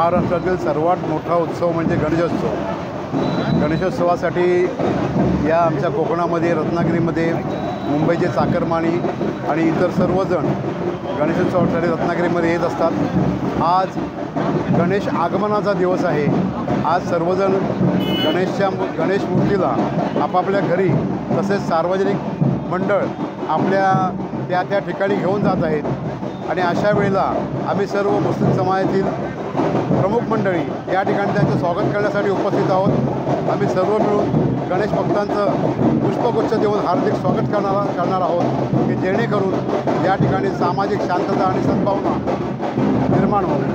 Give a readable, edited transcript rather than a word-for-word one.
महाराष्ट्रातील सर्वात मोठा उत्सव म्हणजे गणेशोत्सव। गणेशोत्सवासाठी या आमच्या कोकणामध्ये, रत्नागिरीमध्ये मुंबईचे चाकरमानी आणि इतर सर्वजण गणेशोत्सवासाठी रत्नागिरीमध्ये येत असतात। आज गणेश आगमनाचा दिवस आहे। आज सर्वजण गणेश मूर्तीला आपापल्या घरी तसेच सार्वजनिक मंडळ आपल्या त्या ठिकाणी घेऊन जात आहेत आणि अशा वेळेला आम्ही सर्व मुस्लिम समाजातील प्रमुख मंडळी या ठिकाणी त्यांचं स्वागत करण्यासाठी उपस्थित आहोत। आम्ही सर्व मिळून गणेश भक्तांचं पुष्पगुच्छ देऊन हार्दिक स्वागत करणार आहोत की जेणेकरून या ठिकाणी सामाजिक शांतता आणि सद्भावना निर्माण होईल।